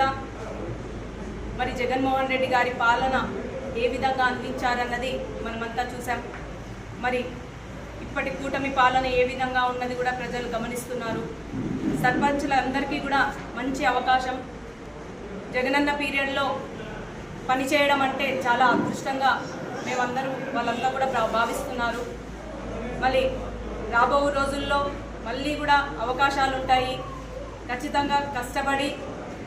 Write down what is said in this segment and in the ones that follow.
కూడా మరి జగన్మోహన్ రెడ్డి గారి పాలన ఏ విధంగా అందించారన్నది మనమంతా చూసాం. మరి ఇప్పటి కూటమి పాలన ఏ విధంగా ఉన్నది కూడా ప్రజలు గమనిస్తున్నారు. సర్పంచులందరికీ కూడా మంచి అవకాశం. జగనన్న పీరియడ్లో పనిచేయడం అంటే చాలా అదృష్టంగా వాళ్ళంతా కూడా భావిస్తున్నారు. మళ్ళీ రాబో రోజుల్లో మళ్ళీ కూడా అవకాశాలు ఉంటాయి. ఖచ్చితంగా కష్టపడి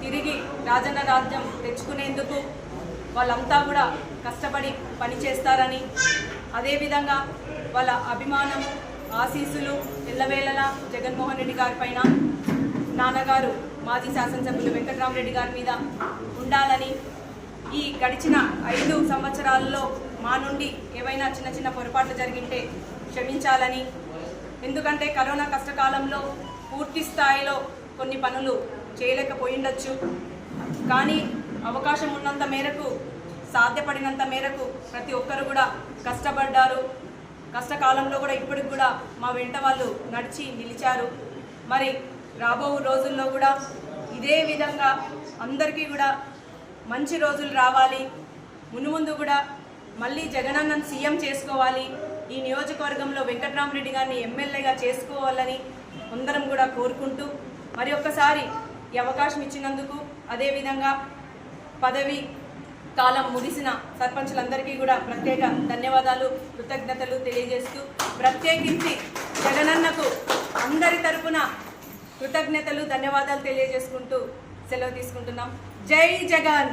తిరిగి రాజన్న రాజ్యం తెచ్చుకునేందుకు వాళ్ళంతా కూడా కష్టపడి పనిచేస్తారని, అదేవిధంగా వాళ్ళ అభిమానము ఆశీస్సులు ఎల్లవేళలా జగన్మోహన్ రెడ్డి గారి పైన, నాన్నగారు మాజీ శాసనసభ్యులు వెంకట్రామరెడ్డి గారి మీద ఉండాలని, ఈ గడిచిన 5 సంవత్సరాల్లో మా నుండి ఏవైనా చిన్న చిన్న పొరపాట్లు జరిగింటే క్షమించాలని, ఎందుకంటే కరోనా కష్టకాలంలో పూర్తి స్థాయిలో కొన్ని పనులు చేయలేకపోయిండొచ్చు, కానీ అవకాశం ఉన్నంత మేరకు సాధ్యపడినంత మేరకు ప్రతి ఒక్కరు కూడా కష్టపడ్డారు. కష్టకాలంలో కూడా ఇప్పటికి కూడా మా వెంట వాళ్ళు నడిచి నిలిచారు. మరి రాబో రోజుల్లో కూడా ఇదే విధంగా అందరికీ కూడా మంచి రోజులు రావాలి. మునుముందు కూడా మళ్ళీ జగనన్నను సీఎం చేసుకోవాలి, ఈ నియోజకవర్గంలో వెంకట్రామరెడ్డి గారిని ఎమ్మెల్యేగా చేసుకోవాలని అందరం కూడా కోరుకుంటూ, మరి ఒక్కసారి ఈ అవకాశం ఇచ్చినందుకు, అదేవిధంగా పదవి కాలం ముగిసిన సర్పంచులందరికీ కూడా ప్రత్యేక ధన్యవాదాలు, కృతజ్ఞతలు తెలియజేస్తూ, ప్రత్యేకించి జగనన్నకు అందరి తరపున కృతజ్ఞతలు ధన్యవాదాలు తెలియజేసుకుంటూ సెలవు తీసుకుంటున్నాం. జై జగన్.